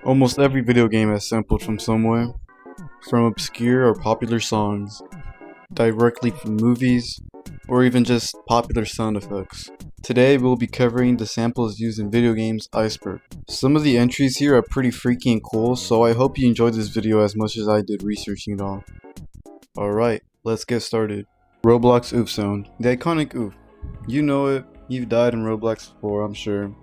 Almost every video game has sampled from somewhere, from obscure or popular songs, directly from movies, or even just popular sound effects. Today we'll be covering the samples used in video games Iceberg. Some of the entries here are pretty freaky and cool, so I hope you enjoyed this video as much as I did researching it all. Alright, let's get started. Roblox oof sound. The iconic oof. You know it, you've died in Roblox before, I'm sure.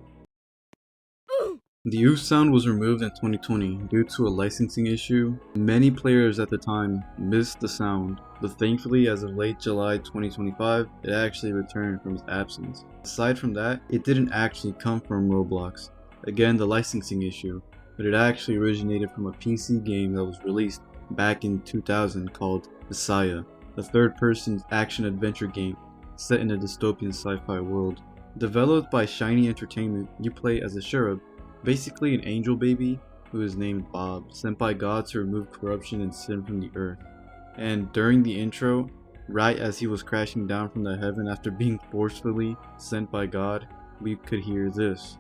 The oof sound was removed in 2020 due to a licensing issue. Many players at the time missed the sound, but thankfully as of late July 2025, it actually returned from its absence. Aside from that, it didn't actually come from Roblox. Again, the licensing issue, but it actually originated from a PC game that was released back in 2000 called Messiah, a third-person action-adventure game set in a dystopian sci-fi world. Developed by Shiny Entertainment, you play as a cherub, basically an angel baby who is named Bob, sent by God to remove corruption and sin from the earth. And during the intro, right as he was crashing down from the heaven after being forcefully sent by God, we could hear this.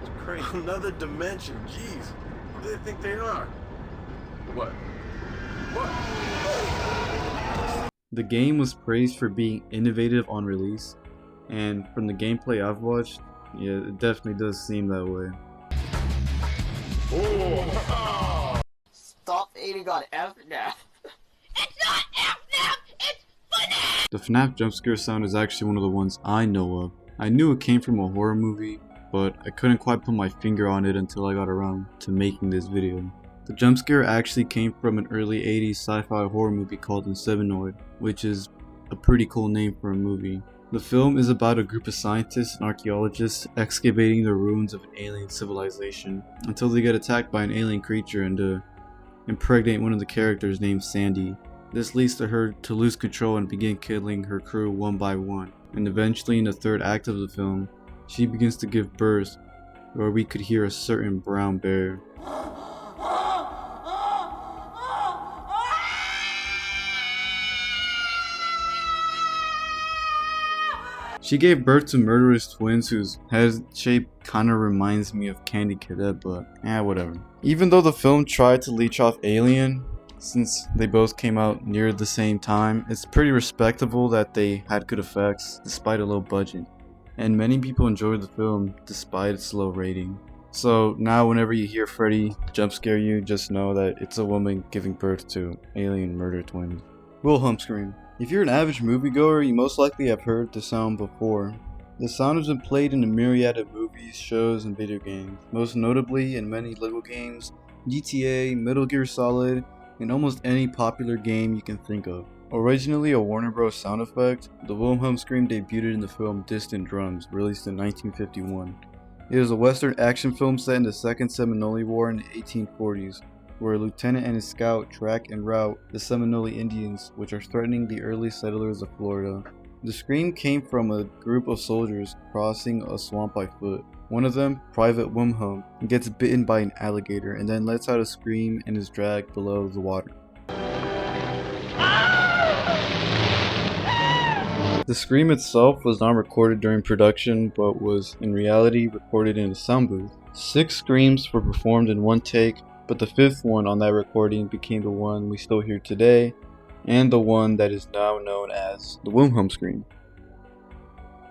It's crazy. Another dimension, jeez. Who do they think they are? What? The game was praised for being innovative on release, and from the gameplay I've watched, yeah, it definitely does seem that way. Stop eating on FNAF. It's not FNAF, it's FNAF! The FNAF jumpscare sound is actually one of the ones I know of. I knew it came from a horror movie, but I couldn't quite put my finger on it until I got around to making this video. The jumpscare actually came from an early 80s sci-fi horror movie called Insevenoid, which is a pretty cool name for a movie. The film is about a group of scientists and archaeologists excavating the ruins of an alien civilization until they get attacked by an alien creature and impregnate one of the characters named Sandy. This leads to her to lose control and begin killing her crew one by one. And eventually in the third act of the film, she begins to give birth, where we could hear a certain brown bear. She gave birth to murderous twins whose head shape kinda reminds me of Candy Cadet, but whatever. Even though the film tried to leech off Alien, since they both came out near the same time, it's pretty respectable that they had good effects despite a low budget. And many people enjoyed the film despite its low rating. So now whenever you hear Freddy jump scare you, just know that it's a woman giving birth to alien murder twins. Wilhelm scream. If you're an average moviegoer, you most likely have heard the sound before. The sound has been played in a myriad of movies, shows, and video games, most notably in many LEGO games, GTA, Metal Gear Solid, and almost any popular game you can think of. Originally a Warner Bros. Sound effect, the Wilhelm scream debuted in the film Distant Drums, released in 1951. It is a Western action film set in the Second Seminole War in the 1840s. Where a lieutenant and his scout track and rout the Seminole Indians, which are threatening the early settlers of Florida. The scream came from a group of soldiers crossing a swamp by foot. One of them, Private Wilhelm, gets bitten by an alligator and then lets out a scream and is dragged below the water. The scream itself was not recorded during production, but was in reality recorded in a sound booth. 6 screams were performed in one take, but the 5th one on that recording became the one we still hear today, and the one that is now known as the Wilhelm scream.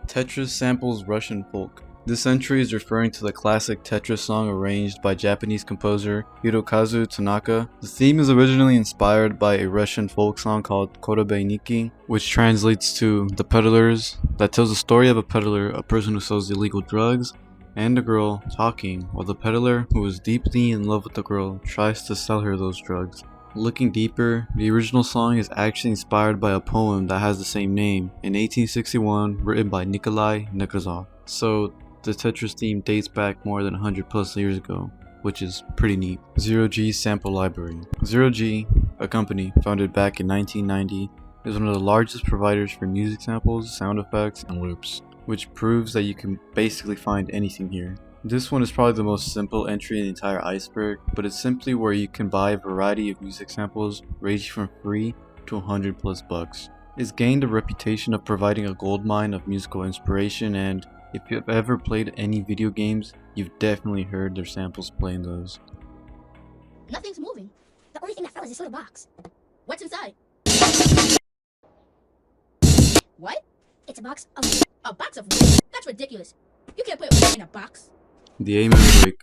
Tetris samples Russian folk. This entry is referring to the classic Tetris song arranged by Japanese composer Hirokazu Tanaka. The theme is originally inspired by a Russian folk song called Korobe Niki, which translates to The Peddlers, that tells the story of a peddler, a person who sells illegal drugs, and a girl talking while the peddler, who is deeply in love with the girl, tries to sell her those drugs. Looking deeper, the original song is actually inspired by a poem that has the same name in 1861 written by Nikolai Nekrasov. So the Tetris theme dates back more than 100 plus years ago, which is pretty neat. Zero G Sample Library. Zero G, a company founded back in 1990, is one of the largest providers for music samples, sound effects, and loops, which proves that you can basically find anything here. This one is probably the most simple entry in the entire Iceberg, but it's simply where you can buy a variety of music samples ranging from free to 100 plus bucks. It's gained a reputation of providing a goldmine of musical inspiration, and if you've ever played any video games, you've definitely heard their samples play in those. Nothing's moving. The only thing that fell is this little box. What's inside? What? It's a box of... A box of what? That's ridiculous. You can't put it in a box. The Amen break,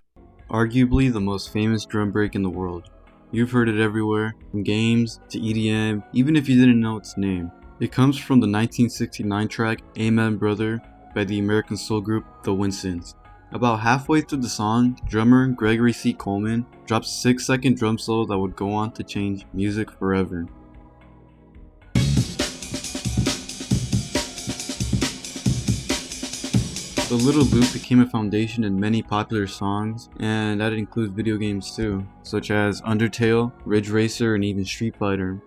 arguably the most famous drum break in the world. You've heard it everywhere, from games to EDM, even if you didn't know its name. It comes from the 1969 track Amen Brother by the American soul group The Winstons. About halfway through the song, drummer Gregory C. Coleman drops a 6-second drum solo that would go on to change music forever. The little loop became a foundation in many popular songs, and that includes video games too, such as Undertale, Ridge Racer, and even Street Fighter.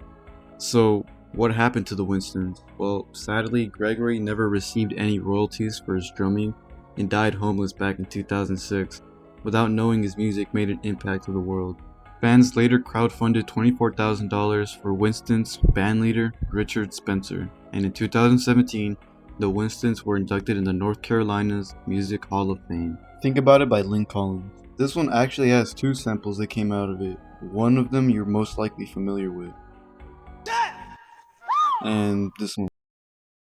So, what happened to the Winstons? Well, sadly, Gregory never received any royalties for his drumming and died homeless back in 2006, without knowing his music made an impact to the world. Fans later crowdfunded $24,000 for Winston's bandleader Richard Spencer, and in 2017, the Winstons were inducted in the North Carolina's Music Hall of Fame. Think About It by Lynn Collins. This one actually has 2 samples that came out of it. One of them you're most likely familiar with. And this one.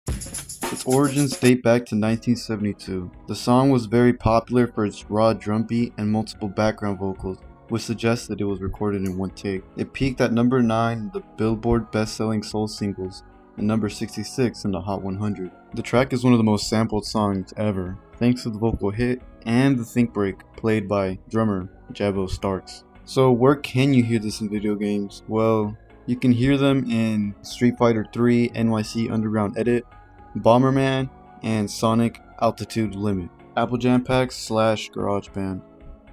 Its origins date back to 1972. The song was very popular for its raw drum beat and multiple background vocals, which suggests that it was recorded in one take. It peaked at number 9 in the Billboard best-selling soul singles, and number 66 in the Hot 100. The track is one of the most sampled songs ever, thanks to the vocal hit and the think break played by drummer Jabo Starks. So where can you hear this in video games? Well, you can hear them in Street Fighter 3 NYC Underground Edit, Bomberman, and Sonic Altitude Limit, Apple Jam Packs / GarageBand.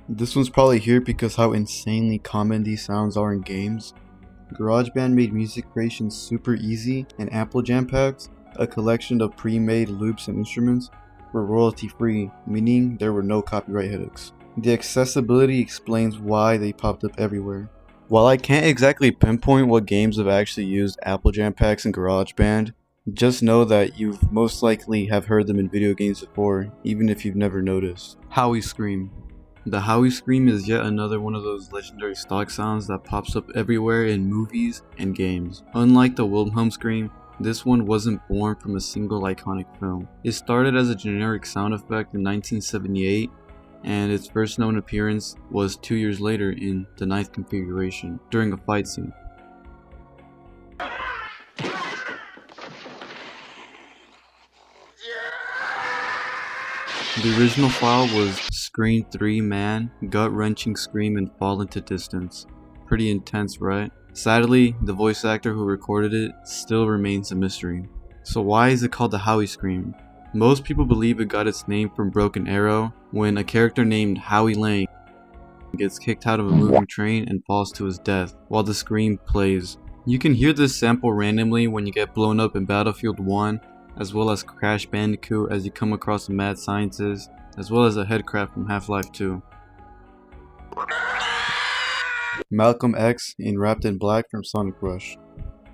This one's probably here because how insanely common these sounds are in games. GarageBand made music creation super easy, and Apple Jam Packs, a collection of pre-made loops and instruments, were royalty free, meaning there were no copyright headaches. The accessibility explains why they popped up everywhere. While I can't exactly pinpoint what games have actually used Apple Jam Packs and GarageBand, just know that you most likely have heard them in video games before, even if you've never noticed. Howie Scream. The Howie Scream is yet another one of those legendary stock sounds that pops up everywhere in movies and games. Unlike the Wilhelm Scream, this one wasn't born from a single iconic film. It started as a generic sound effect in 1978, and its first known appearance was 2 years later in the 9th configuration, during a fight scene. The original file was Scream 3 Man, gut-wrenching scream and fall into distance. Pretty intense, right? Sadly, the voice actor who recorded it still remains a mystery. So why is it called the Howie Scream? Most people believe it got its name from Broken Arrow, when a character named Howie Lang gets kicked out of a moving train and falls to his death while the scream plays. You can hear this sample randomly when you get blown up in Battlefield 1, as well as Crash Bandicoot as you come across a mad scientist, as well as a headcrab from Half-Life 2. Malcolm X in Wrapped in Black from Sonic Rush.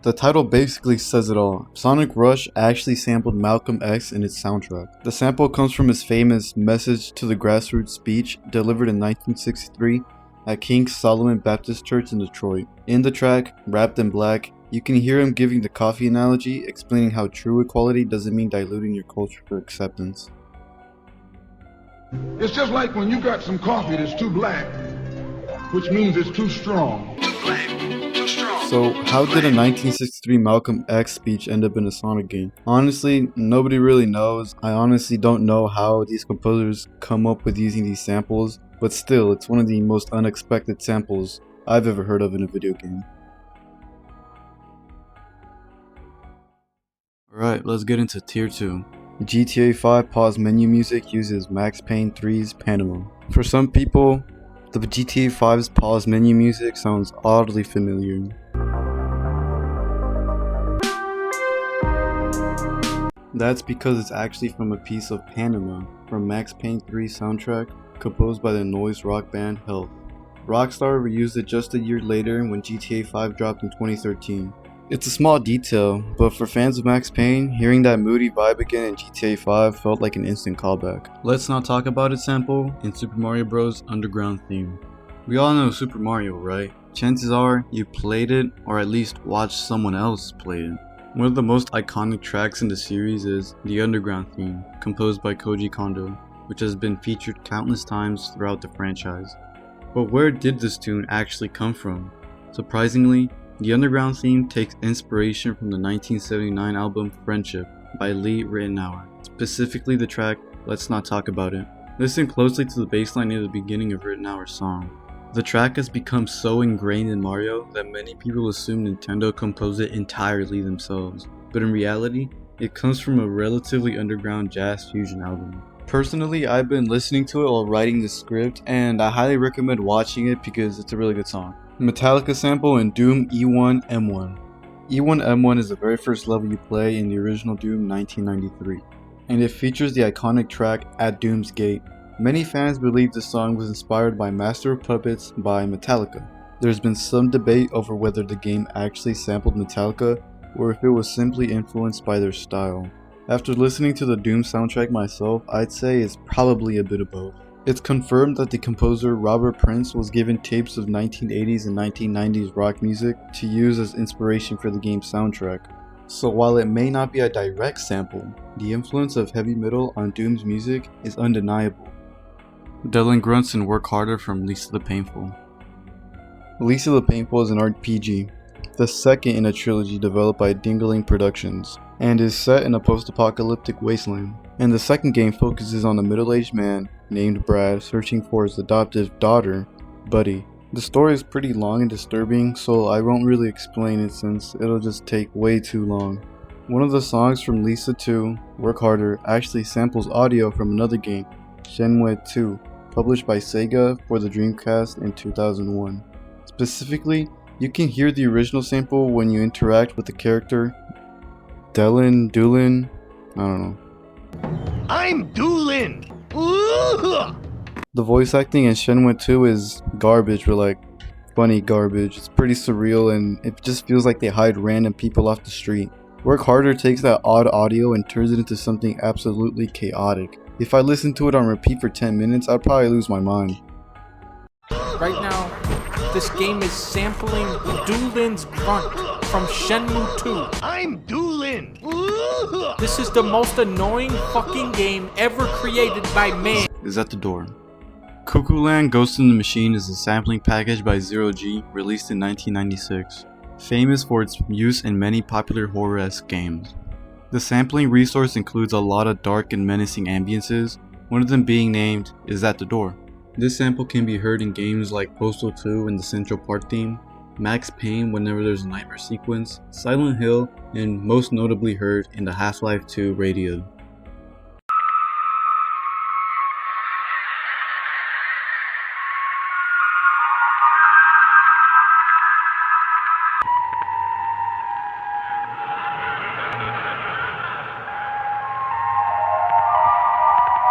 The title basically says it all. Sonic Rush actually sampled Malcolm X in its soundtrack. The sample comes from his famous Message to the Grassroots speech delivered in 1963 at King Solomon Baptist Church in Detroit. In the track, Wrapped in Black, you can hear him giving the coffee analogy, explaining how true equality doesn't mean diluting your culture for acceptance. It's just like when you got some coffee that's too black, which means it's too strong. Too black, too strong. So, how did a 1963 Malcolm X speech end up in a Sonic game? Honestly, nobody really knows. I honestly don't know how these composers come up with using these samples, but still, it's one of the most unexpected samples I've ever heard of in a video game. Alright, let's get into Tier 2. GTA 5 pause menu music uses Max Payne 3's Panama. For some people, the GTA 5's pause menu music sounds oddly familiar. That's because it's actually from a piece of Panama from Max Payne 3's soundtrack, composed by the noise rock band Health. Rockstar reused it just a year later when GTA 5 dropped in 2013. It's a small detail, but for fans of Max Payne, hearing that moody vibe again in GTA 5 felt like an instant callback. Let's Not Talk About It sample in Super Mario Bros. Underground theme. We all know Super Mario, right? Chances are you played it or at least watched someone else play it. One of the most iconic tracks in the series is the Underground theme, composed by Koji Kondo, which has been featured countless times throughout the franchise. But where did this tune actually come from? Surprisingly, the Underground theme takes inspiration from the 1979 album Friendship by Lee Ritenour, specifically the track Let's Not Talk About It. Listen closely to the bass line near the beginning of Ritenour's song. The track has become so ingrained in Mario that many people assume Nintendo composed it entirely themselves, but in reality, it comes from a relatively underground jazz fusion album. Personally, I've been listening to it while writing the script, and I highly recommend watching it because it's a really good song. Metallica sample in Doom E1M1. E1M1 is the very first level you play in the original Doom 1993, and it features the iconic track At Doom's Gate. Many fans believe the song was inspired by Master of Puppets by Metallica. There's been some debate over whether the game actually sampled Metallica or if it was simply influenced by their style. After listening to the Doom soundtrack myself, I'd say it's probably a bit of both. It's confirmed that the composer Robert Prince was given tapes of 1980s and 1990s rock music to use as inspiration for the game's soundtrack. So while it may not be a direct sample, the influence of heavy metal on Doom's music is undeniable. Dylan Grunts and Work Harder from Lisa the Painful. Lisa the Painful is an RPG, the second in a trilogy developed by Dingaling Productions, and is set in a post-apocalyptic wasteland. And the second game focuses on a middle-aged man named Brad searching for his adoptive daughter, Buddy. The story is pretty long and disturbing, so I won't really explain it since it'll just take way too long. One of the songs from Lisa 2, Work Harder, actually samples audio from another game, Shenmue 2, published by Sega for the Dreamcast in 2001. Specifically, you can hear the original sample when you interact with the character Doolin, I don't know. I'm Doolin! The voice acting in Shenmue 2 is garbage, but like funny garbage. It's pretty surreal and it just feels like they hide random people off the street. Work Harder takes that odd audio and turns it into something absolutely chaotic. If I listened to it on repeat for 10 minutes, I'd probably lose my mind. Right now, this game is sampling Doolin's grunt from Shenmue 2. I'm Doolin! This is the most annoying fucking game ever created by man. Is at the door. Cucku Land Ghost in the Machine is a sampling package by Zero G released in 1996, famous for its use in many popular horror-esque games. The sampling resource includes a lot of dark and menacing ambiences, one of them being named Is at the Door. This sample can be heard in games like Postal 2 and the Central Park theme, Max Payne whenever there's a nightmare sequence, Silent Hill, and most notably heard in the Half-Life 2 radio.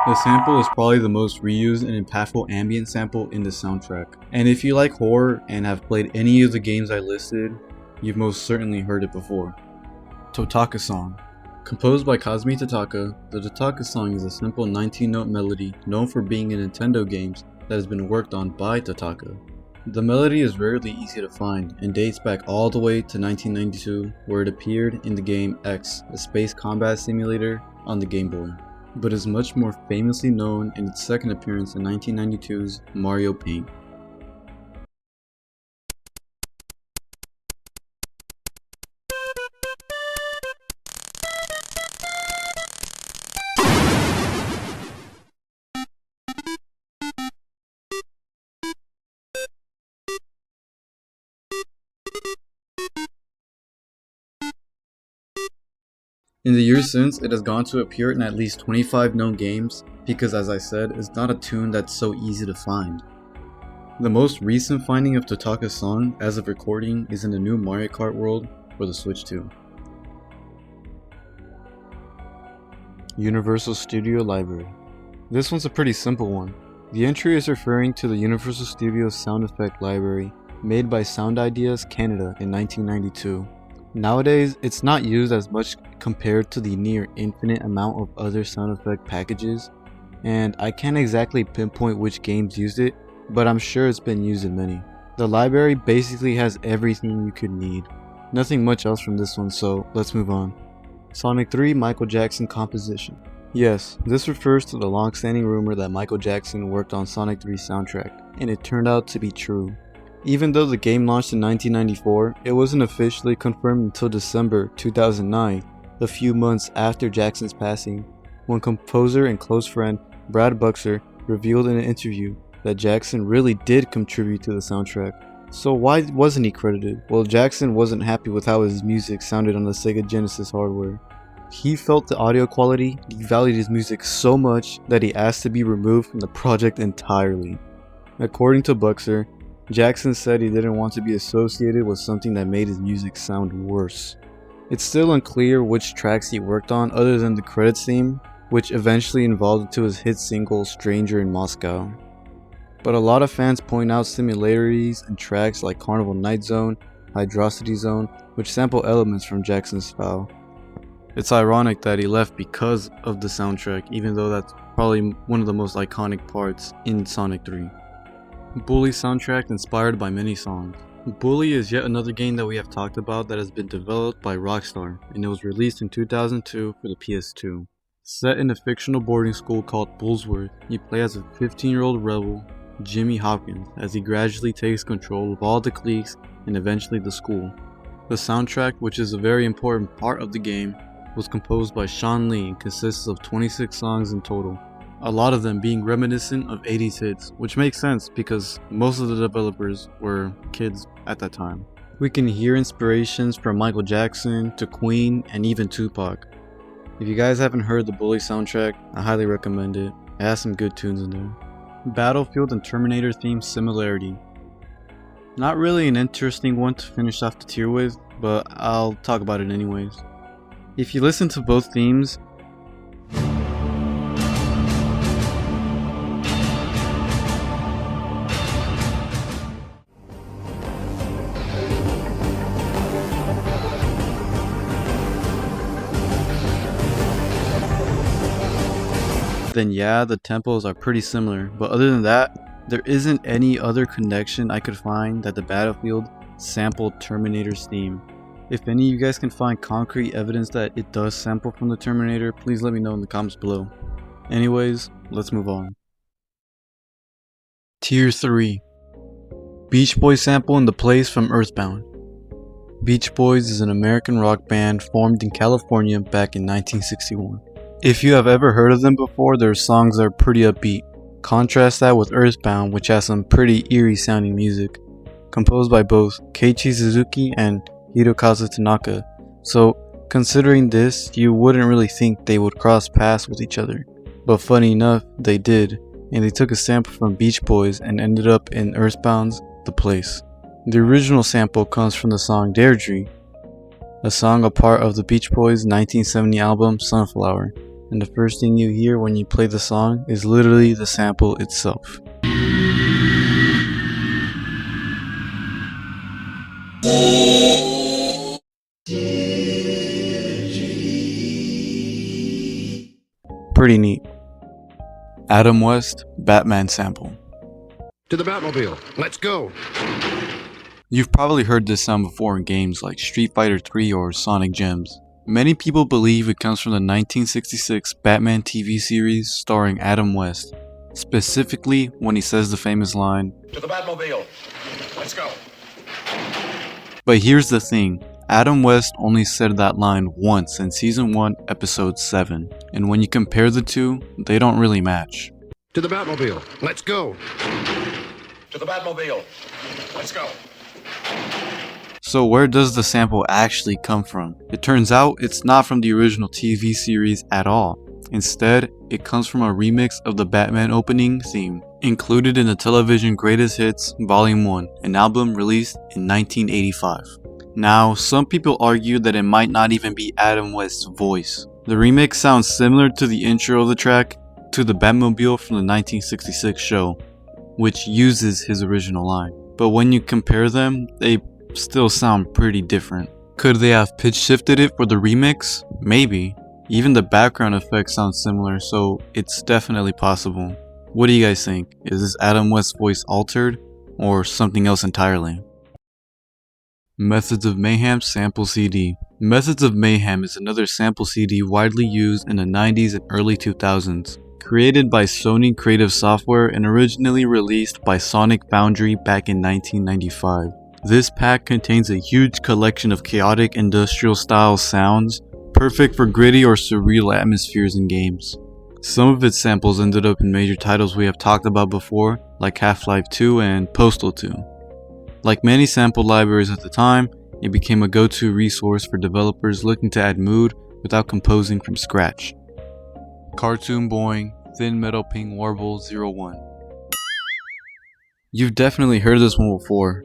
The sample is probably the most reused and impactful ambient sample in the soundtrack. And if you like horror and have played any of the games I listed, you've most certainly heard it before. Totaka Song. Composed by Kazumi Totaka, the Totaka Song is a simple 19-note melody known for being in Nintendo games that has been worked on by Totaka. The melody is rarely easy to find and dates back all the way to 1992, where it appeared in the game X, a space combat simulator on the Game Boy, but is much more famously known in its second appearance in 1992's Mario Paint. In the years since, it has gone to appear in at least 25 known games because, as I said, it's not a tune that's so easy to find. The most recent finding of Totaka's song as of recording is in the new Mario Kart World for the Switch 2. Universal Studio Library. This one's a pretty simple one. The entry is referring to the Universal Studios sound effect library made by Sound Ideas Canada in 1992. Nowadays, it's not used as much compared to the near infinite amount of other sound effect packages, and I can't exactly pinpoint which games used it, but I'm sure it's been used in many. The library basically has everything you could need. Nothing much else from this one, so let's move on. Sonic 3 Michael Jackson composition. Yes, this refers to the long-standing rumor that Michael Jackson worked on Sonic 3's soundtrack, and it turned out to be true. Even though the game launched in 1994, it wasn't officially confirmed until December 2009, a few months after Jackson's passing, when composer and close friend Brad Buxer revealed in an interview that Jackson really did contribute to the soundtrack. So why wasn't he credited? Well, Jackson wasn't happy with how his music sounded on the Sega Genesis hardware. He felt the audio quality devalued his music so much that he asked to be removed from the project entirely. According to Buxer, Jackson said he didn't want to be associated with something that made his music sound worse. It's still unclear which tracks he worked on other than the credits theme, which eventually evolved into his hit single Stranger in Moscow. But a lot of fans point out similarities in tracks like Carnival Night Zone, Hydrocity Zone, which sample elements from Jackson's style. It's ironic that he left because of the soundtrack, even though that's probably one of the most iconic parts in Sonic 3. Bully soundtrack inspired by many songs. Bully is yet another game that we have talked about that has been developed by Rockstar, and it was released in 2002 for the PS2. Set in a fictional boarding school called Bullsworth, you play as a 15-year-old rebel, Jimmy Hopkins, as he gradually takes control of all the cliques and eventually the school. The soundtrack, which is a very important part of the game, was composed by Sean Lee and consists of 26 songs in total, a lot of them being reminiscent of 80s hits, which makes sense because most of the developers were kids at that time. We can hear inspirations from Michael Jackson to Queen and even Tupac. If you guys haven't heard the Bully soundtrack, I highly recommend it. It has some good tunes in there. Battlefield and Terminator theme similarity. Not really an interesting one to finish off the tier with, but I'll talk about it anyways. If you listen to both themes, then yeah, the tempos are pretty similar, but other than that, there isn't any other connection I could find that the Battlefield sampled Terminator's theme. If any of you guys can find concrete evidence that it does sample from the Terminator, please let me know in the comments below. Anyways, let's move on. Tier 3. Beach Boys sample in The Place from Earthbound. Beach Boys is an American rock band formed in California back in 1961. If you have ever heard of them before, their songs are pretty upbeat. Contrast that with Earthbound, which has some pretty eerie sounding music, composed by both Keiichi Suzuki and Hirokazu Tanaka. So, considering this, you wouldn't really think they would cross paths with each other. But funny enough, they did, and they took a sample from Beach Boys and ended up in Earthbound's The Place. The original sample comes from the song Deirdre, a song a part of the Beach Boys' 1970 album Sunflower, and the first thing you hear when you play the song is literally the sample itself. Pretty neat. Adam West Batman sample. To the Batmobile. Let's go. You've probably heard this sound before in games like Street Fighter 3 or Sonic Gems. Many people believe it comes from the 1966 Batman TV series starring Adam West, specifically when he says the famous line, To the Batmobile. Let's go. But here's the thing, Adam West only said that line once in Season 1, Episode 7, and when you compare the two, they don't really match. To the Batmobile. Let's go. To the Batmobile. Let's go. So where does the sample actually come from? It turns out it's not from the original TV series at all. Instead, it comes from a remix of the Batman opening theme, included in the television Greatest Hits Volume 1, an album released in 1985. Now, some people argue that it might not even be Adam West's voice. The remix sounds similar to the intro of the track, to the Batmobile from the 1966 show, which uses his original line. But when you compare them, they still sound pretty different. Could they have pitch shifted it for the remix? Maybe. Even the background effects sound similar, so it's definitely possible. What do you guys think? Is this Adam West's voice altered, or something else entirely? Methods of Mayhem Sample CD. Methods of Mayhem is another sample CD widely used in the 90s and early 2000s. Created by Sony Creative Software and originally released by Sonic Foundry back in 1995. This pack contains a huge collection of chaotic industrial style sounds, perfect for gritty or surreal atmospheres in games. Some of its samples ended up in major titles we have talked about before, like Half-Life 2 and Postal 2. Like many sample libraries at the time, it became a go-to resource for developers looking to add mood without composing from scratch. Cartoon Boing, Thin Metal Ping Warble 01. You've definitely heard this one before.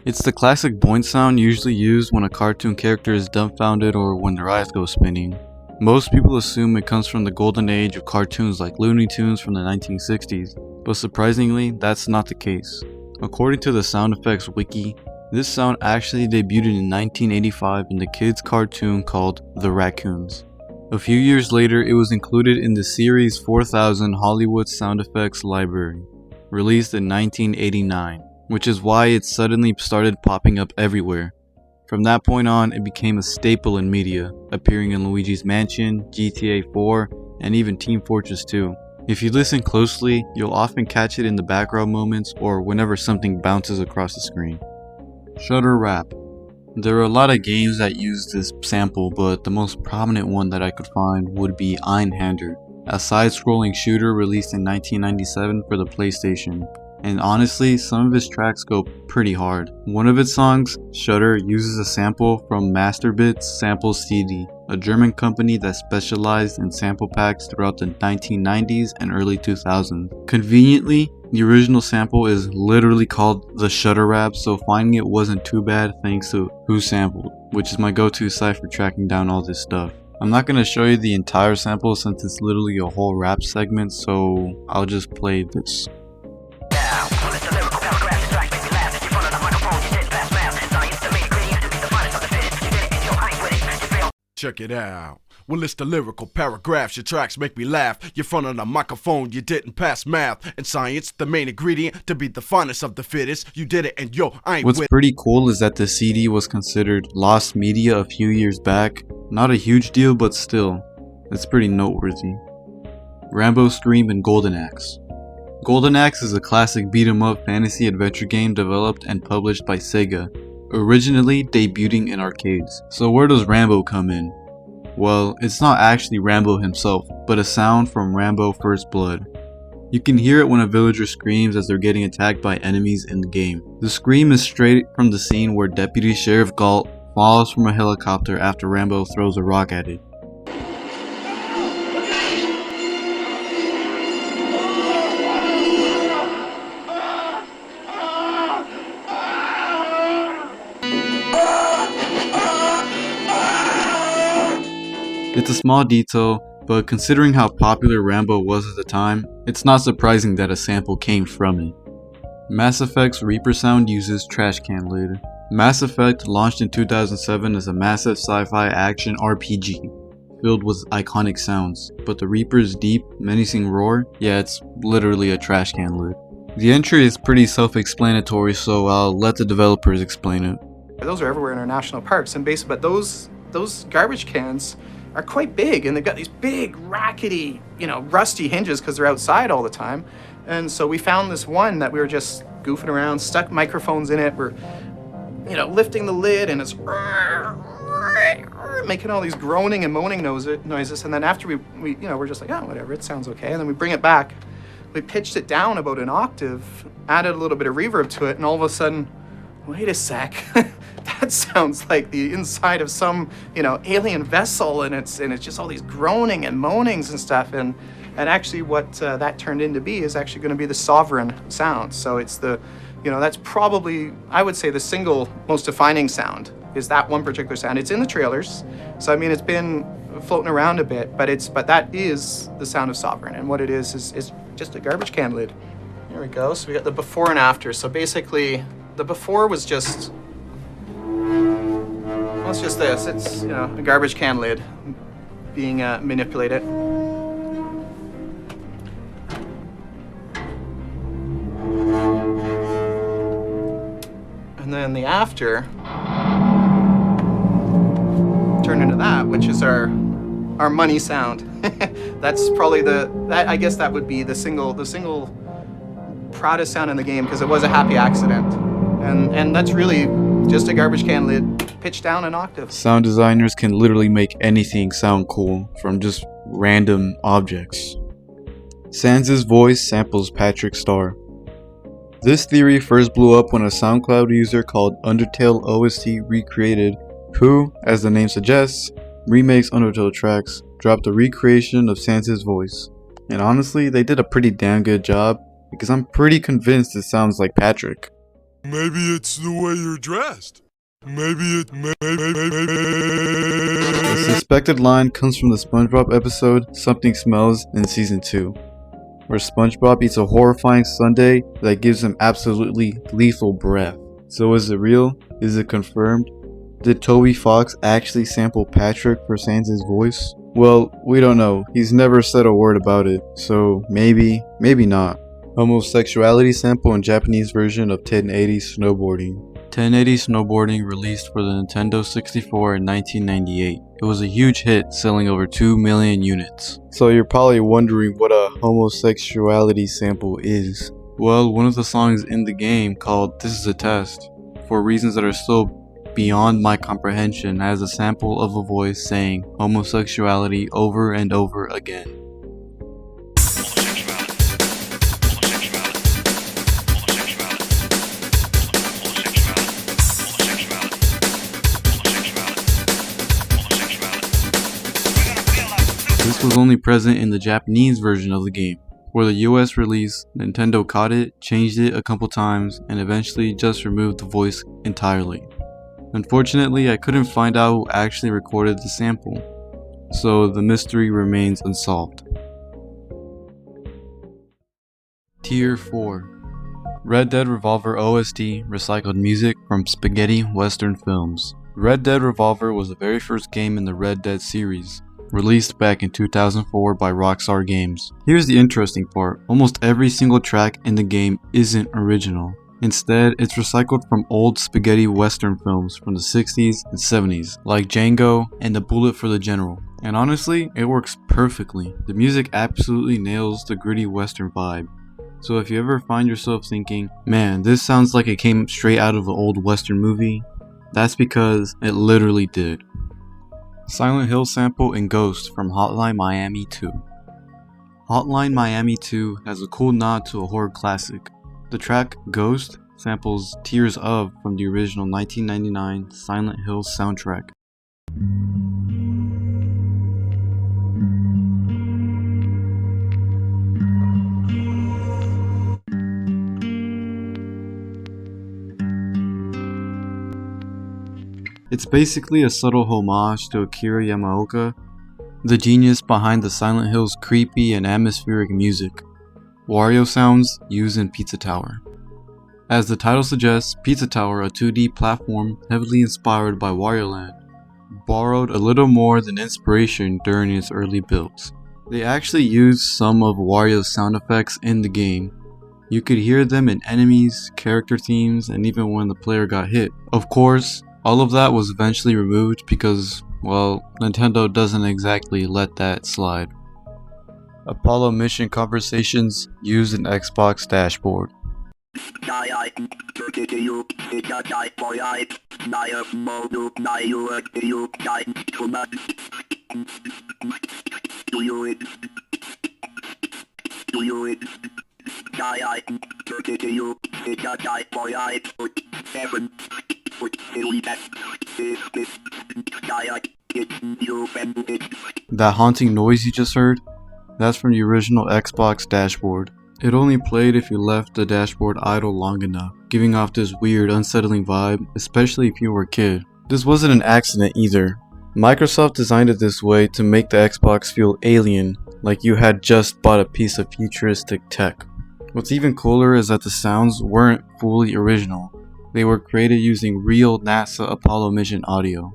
It's the classic boing sound usually used when a cartoon character is dumbfounded or when their eyes go spinning. Most people assume it comes from the golden age of cartoons like Looney Tunes from the 1960s, but surprisingly, that's not the case. According to the sound effects wiki, this sound actually debuted in 1985 in the kids' cartoon called The Raccoons. A few years later, it was included in the Series 4000 Hollywood Sound Effects Library, released in 1989, which is why it suddenly started popping up everywhere. From that point on, it became a staple in media, appearing in Luigi's Mansion, GTA 4, and even Team Fortress 2. If you listen closely, you'll often catch it in the background moments or whenever something bounces across the screen. Shutter Rap. There are a lot of games that use this sample, but the most prominent one that I could find would be Einhander, a side-scrolling shooter released in 1997 for the PlayStation. And honestly, some of his tracks go pretty hard. One of its songs, Shutter, uses a sample from Masterbit's Sample CD, a German company that specialized in sample packs throughout the 1990s and early 2000s. Conveniently, the original sample is literally called the Shutter Rap, so finding it wasn't too bad thanks to Who Sampled, which is my go-to site for tracking down all this stuff. I'm not going to show you the entire sample since it's literally a whole rap segment, so I'll just play this. Check it out. Well, it's the lyrical paragraphs. Your tracks make me laugh. You're front on a microphone, you didn't pass math and science. The main ingredient to be the finest of the fittest. You did it, and yo, I ain't What's pretty cool is that the CD was considered lost media a few years back. Not a huge deal, but still, it's pretty noteworthy. Rambo Scream and Golden Axe. Golden Axe is a classic beat-em-up fantasy adventure game developed and published by Sega, originally debuting in arcades. So where does Rambo come in? Well, it's not actually Rambo himself, but a sound from Rambo First Blood. You can hear it when a villager screams as they're getting attacked by enemies in the game. The scream is straight from the scene where Deputy Sheriff Galt falls from a helicopter after Rambo throws a rock at it. It's a small detail, but considering how popular Rambo was at the time, it's not surprising that a sample came from it. Mass Effect's Reaper sound uses Trash Can Lid. Mass Effect launched in 2007 as a massive sci-fi action RPG, filled with iconic sounds, but the Reaper's deep, menacing roar, yeah, it's literally a trash can lid. The entry is pretty self-explanatory, so I'll let the developers explain it. Those are everywhere in our national parks, and basically, but those garbage cans are quite big, and they've got these big, rackety, rusty hinges because they're outside all the time. And so we found this one that we were just goofing around, stuck microphones in it, we're, lifting the lid, and it's making all these groaning and moaning noises. And then after we're just like, oh, whatever, it sounds okay. And then we bring it back, we pitched it down about an octave, added a little bit of reverb to it, and all of a sudden, wait a sec, that sounds like the inside of some, alien vessel, and it's just all these groaning and moanings and stuff, and actually what that turned into be is actually going to be the Sovereign sound. So it's the, that's probably, I would say, the single most defining sound is that one particular sound. It's in the trailers, so I mean it's been floating around a bit, but that is the sound of Sovereign, and what it is just a garbage can lid. Here we go. So we got the before and after. So basically, the before was just, well, it's just this. It's, you know, a garbage can lid being manipulated. And then the after turned into that, which is our money sound. That's probably I guess that would be the single proudest sound in the game, because it was a happy accident. And that's really just a garbage can lid pitched down an octave. Sound designers can literally make anything sound cool from just random objects. Sans' voice samples Patrick Star. This theory first blew up when a SoundCloud user called Undertale OST Recreated, who, as the name suggests, remakes Undertale tracks, dropped a recreation of Sans' voice. And honestly, they did a pretty damn good job, because I'm pretty convinced it sounds like Patrick. Maybe it's the way you're dressed. Maybe The suspected line comes from the SpongeBob episode Something Smells in Season 2, where SpongeBob eats a horrifying sundae that gives him absolutely lethal breath. So is it real? Is it confirmed? Did Toby Fox actually sample Patrick for Sans' voice? Well, we don't know. He's never said a word about it, so maybe not. Homosexuality sample in Japanese version of 1080 Snowboarding. 1080 Snowboarding released for the Nintendo 64 in 1998. It was a huge hit, selling over 2 million units. So you're probably wondering what a homosexuality sample is. Well, one of the songs in the game, called This Is a Test, for reasons that are still beyond my comprehension, has a sample of a voice saying homosexuality over and over again. This was only present in the Japanese version of the game. For the US release, Nintendo caught it, changed it a couple times, and eventually just removed the voice entirely. Unfortunately, I couldn't find out who actually recorded the sample, so the mystery remains unsolved. Tier 4. Red Dead Revolver OST recycled music from spaghetti western films. Red Dead Revolver was the very first game in the Red Dead series, released back in 2004 by Rockstar Games. Here's the interesting part, almost every single track in the game isn't original. Instead, it's recycled from old spaghetti western films from the 60s and 70s, like Django and The Bullet for the General. And honestly, it works perfectly. The music absolutely nails the gritty western vibe. So if you ever find yourself thinking, man, this sounds like it came straight out of an old western movie, that's because it literally did. Silent Hill sample in Ghost from Hotline Miami 2. Hotline Miami 2 has a cool nod to a horror classic. The track Ghost samples Tears Of from the original 1999 Silent Hill soundtrack. It's basically a subtle homage to Akira Yamaoka, the genius behind the Silent Hill's creepy and atmospheric music. Wario sounds used in Pizza Tower. As the title suggests, Pizza Tower, a 2D platform heavily inspired by Wario Land, borrowed a little more than inspiration during its early builds. They actually used some of Wario's sound effects in the game. You could hear them in enemies, character themes, and even when the player got hit. Of course, all of that was eventually removed because, well, Nintendo doesn't exactly let that slide. Apollo mission conversations used an Xbox dashboard. That haunting noise you just heard? That's from the original Xbox dashboard. It only played if you left the dashboard idle long enough, giving off this weird, unsettling vibe, especially if you were a kid. This wasn't an accident either. Microsoft designed it this way to make the Xbox feel alien, like you had just bought a piece of futuristic tech. What's even cooler is that the sounds weren't fully original. They were created using real NASA Apollo mission audio.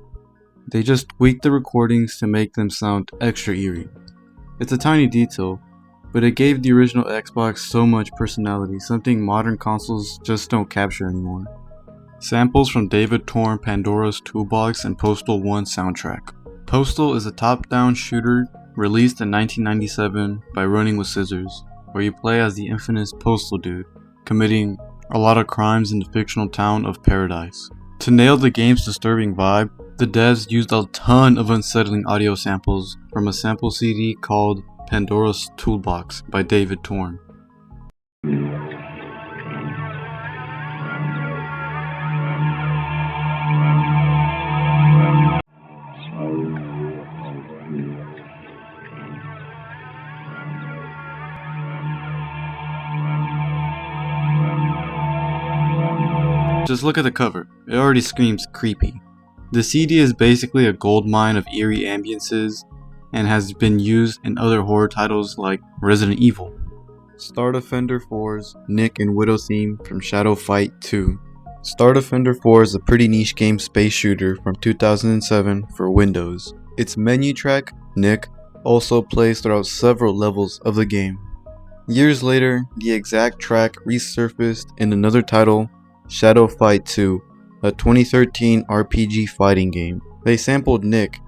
They just tweaked the recordings to make them sound extra eerie. It's a tiny detail, but it gave the original Xbox so much personality, something modern consoles just don't capture anymore. Samples from David Torn, Pandora's Toolbox, and Postal 1 soundtrack. Postal is a top-down shooter released in 1997 by Running with Scissors, where you play as the infamous Postal Dude, committing a lot of crimes in the fictional town of Paradise. To nail the game's disturbing vibe, the devs used a ton of unsettling audio samples from a sample CD called Pandora's Toolbox by David Torn. Just look at the cover, it already screams creepy. The CD is basically a goldmine of eerie ambiences and has been used in other horror titles like Resident Evil. Star Defender 4's Nick and Widow theme from Shadow Fight 2. Star Defender 4 is a pretty niche game space shooter from 2007 for Windows. Its menu track, Nick, also plays throughout several levels of the game. Years later, the exact track resurfaced in another title, Shadow Fight 2, a 2013 RPG fighting game. They sampled Nick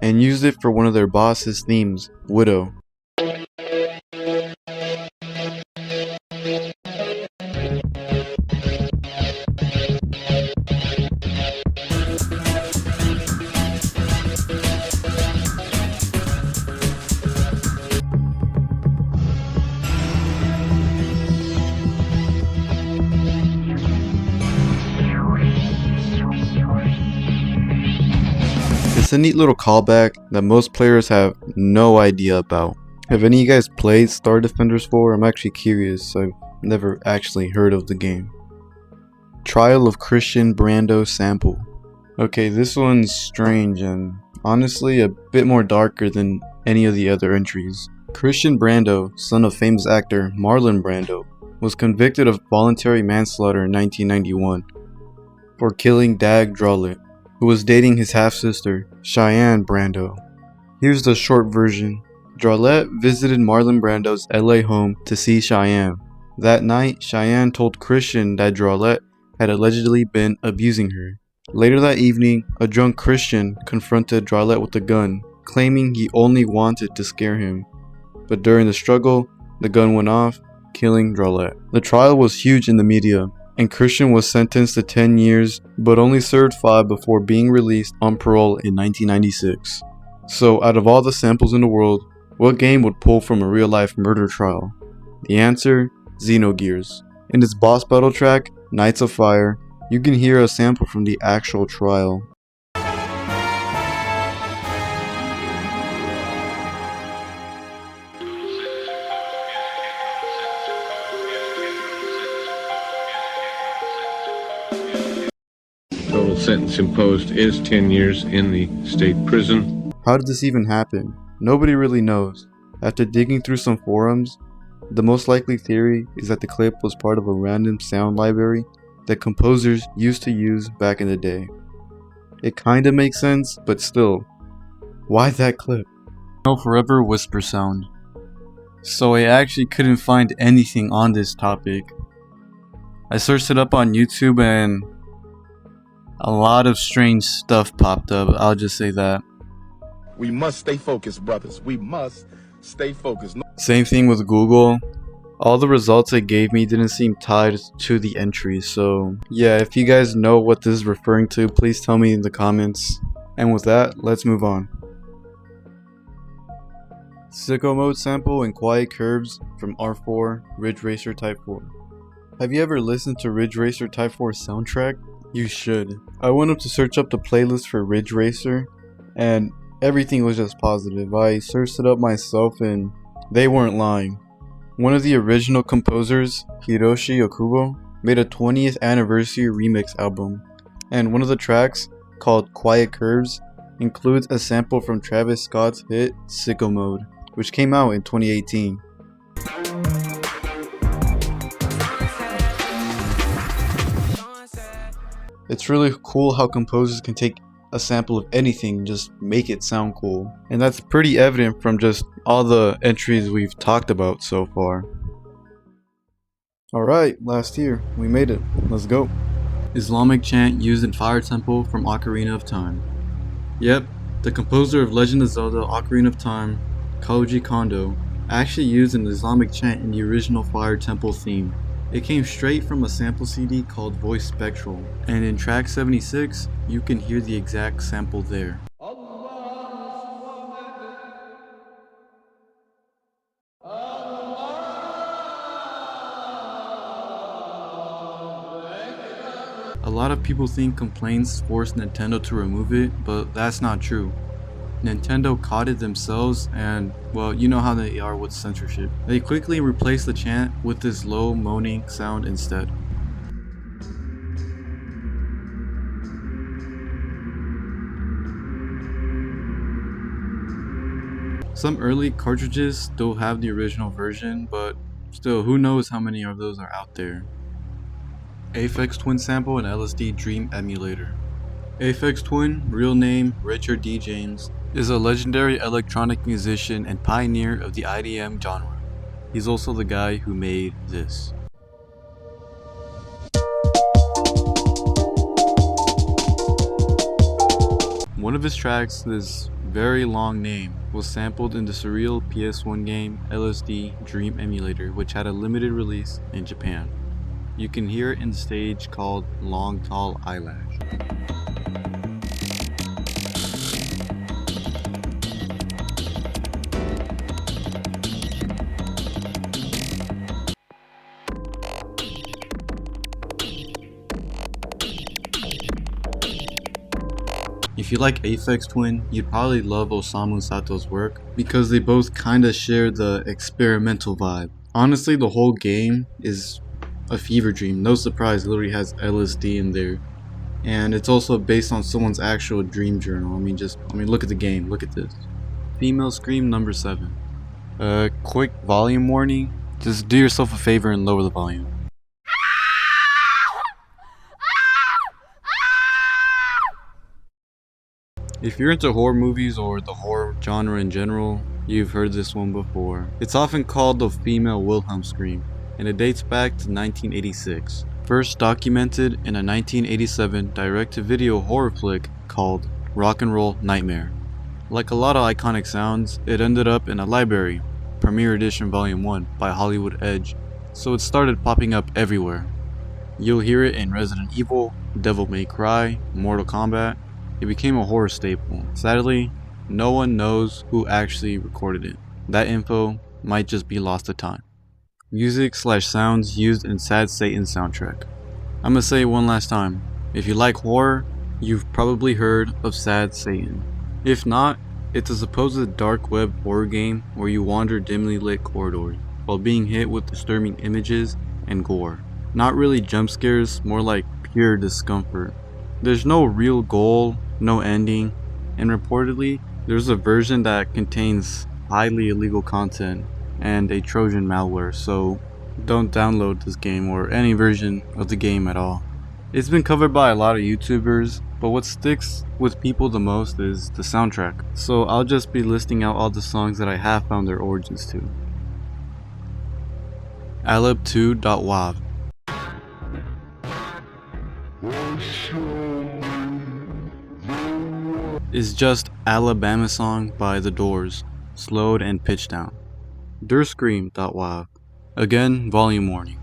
and used it for one of their boss's themes, Widow. It's a neat little callback that most players have no idea about. Have any of you guys played Star Defenders 4? I'm actually curious, I've never actually heard of the game. Trial of Christian Brando sample. Okay, this one's strange and honestly a bit more darker than any of the other entries. Christian Brando, son of famous actor Marlon Brando, was convicted of voluntary manslaughter in 1991 for killing Dag Drawlet, who was dating his half-sister, Cheyenne Brando. Here's the short version. Drawlet visited Marlon Brando's LA home to see Cheyenne. That night, Cheyenne told Christian that Drawlet had allegedly been abusing her. Later that evening, a drunk Christian confronted Drawlet with a gun, claiming he only wanted to scare him. But during the struggle, the gun went off, killing Drawlet. The trial was huge in the media, and Christian was sentenced to 10 years, but only served 5 before being released on parole in 1996. So out of all the samples in the world, what game would pull from a real-life murder trial? The answer, Xenogears. In its boss battle track, Knights of Fire, you can hear a sample from the actual trial. Total sentence imposed is 10 years in the state prison. How did this even happen? Nobody really knows. After digging through some forums, the most likely theory is that the clip was part of a random sound library that composers used to use back in the day. It kinda makes sense, but still, why that clip? No forever whisper sound. So I actually couldn't find anything on this topic. I searched it up on YouTube and a lot of strange stuff popped up, I'll just say that. We must stay focused, brothers. We must stay focused. Same thing with Google. All the results it gave me didn't seem tied to the entry, so yeah, if you guys know what this is referring to, please tell me in the comments. And with that, let's move on. Sicko Mode sample and Quiet Curves from R4 Ridge Racer Type 4. Have you ever listened to Ridge Racer Type 4 soundtrack? You should. I went up to search up the playlist for Ridge Racer and everything was just positive. I searched it up myself and they weren't lying. One of the original composers, Hiroshi Okubo, made a 20th anniversary remix album, and one of the tracks, called Quiet Curves includes a sample from Travis Scott's hit Sicko Mode, which came out in 2018. It's really cool how composers can take a sample of anything and just make it sound cool. And that's pretty evident from just all the entries we've talked about so far. Alright, last year, we made it. Let's go. Islamic chant used in Fire Temple from Ocarina of Time. Yep, the composer of Legend of Zelda Ocarina of Time, Koji Kondo, actually used an Islamic chant in the original Fire Temple theme. It came straight from a sample CD called Voice Spectral, and in track 76, you can hear the exact sample there. A lot of people think complaints forced Nintendo to remove it, but that's not true. Nintendo caught it themselves, and well, you know how they are with censorship. They quickly replaced the chant with this low moaning sound instead. Some early cartridges still have the original version, but still, who knows how many of those are out there. Aphex Twin sample and LSD Dream emulator. Aphex Twin, real name Richard D. James, is a legendary electronic musician and pioneer of the IDM genre. He's also the guy who made this. One of his tracks, this very long name, was sampled in the surreal PS1 game LSD Dream emulator, which had a limited release in Japan. You can hear it in the stage called Long Tall Eyelash. If you like Aphex Twin, you'd probably love Osamu Sato's work because they both kinda share the experimental vibe. Honestly, the whole game is a fever dream. No surprise, it literally has LSD in there. And it's also based on someone's actual dream journal. I mean, look at the game, look at this. Female Scream number 7. Quick volume warning. Just do yourself a favor and lower the volume. If you're into horror movies or the horror genre in general, you've heard this one before. It's often called the female Wilhelm scream, and it dates back to 1986. First documented in a 1987 direct-to-video horror flick called Rock and Roll Nightmare. Like a lot of iconic sounds, it ended up in a library, Premiere Edition Volume 1 by Hollywood Edge, so it started popping up everywhere. You'll hear it in Resident Evil, Devil May Cry, Mortal Kombat. It became a horror staple. Sadly, no one knows who actually recorded it. That info might just be lost to time. Music/sounds used in Sad Satan's soundtrack. I'm gonna say it one last time. If you like horror, you've probably heard of Sad Satan. If not, it's a supposed dark web horror game where you wander dimly lit corridors while being hit with disturbing images and gore. Not really jump scares, more like pure discomfort. There's no real goal, no ending, and reportedly there's a version that contains highly illegal content and a Trojan malware, so don't download this game or any version of the game at all. It's been covered by a lot of YouTubers, but what sticks with people the most is the soundtrack, so I'll just be listing out all the songs that I have found their origins to. Aleb2.wav. Is just Alabama Song by The Doors, slowed and pitched down. Durscream.wav. Again, volume warning.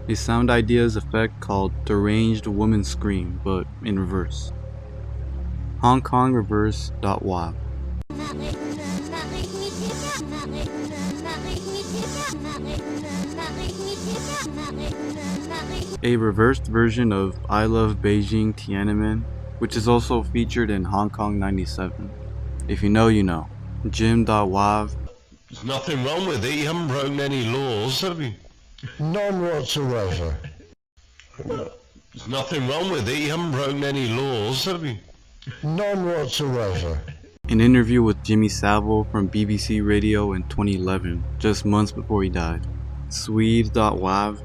A Sound Ideas effect called Deranged Woman Scream, but in reverse. HongKongReverse.wav. A reversed version of I Love Beijing Tiananmen, which is also featured in Hong Kong 97. If you know, you know. Jim.wav. There's nothing wrong with it. You haven't broken any laws, have you? None whatsoever. There's nothing wrong with it. You haven't broken any laws, have you? None whatsoever. An interview with Jimmy Savile from BBC Radio in 2011, just months before he died. Swede.wav.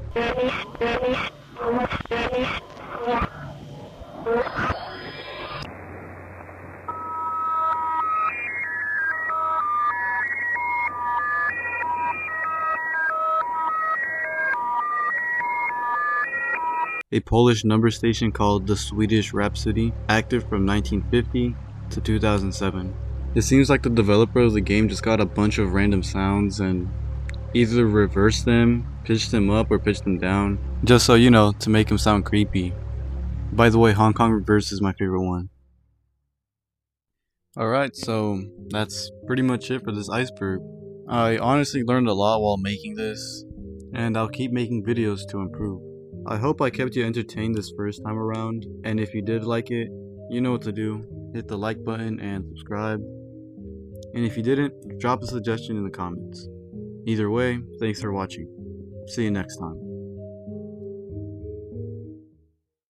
A Polish number station called the Swedish Rhapsody, active from 1950 to 2007. It seems like the developer of the game just got a bunch of random sounds and either reversed them, pitched them up, or pitched them down, just so you know, to make them sound creepy. By the way, Hong Kong Reverse is my favorite one. Alright, so that's pretty much it for this Iceberg. I honestly learned a lot while making this, and I'll keep making videos to improve. I hope I kept you entertained this first time around, and if you did like it, you know what to do. Hit the like button and subscribe. And if you didn't, drop a suggestion in the comments. Either way, thanks for watching. See you next time.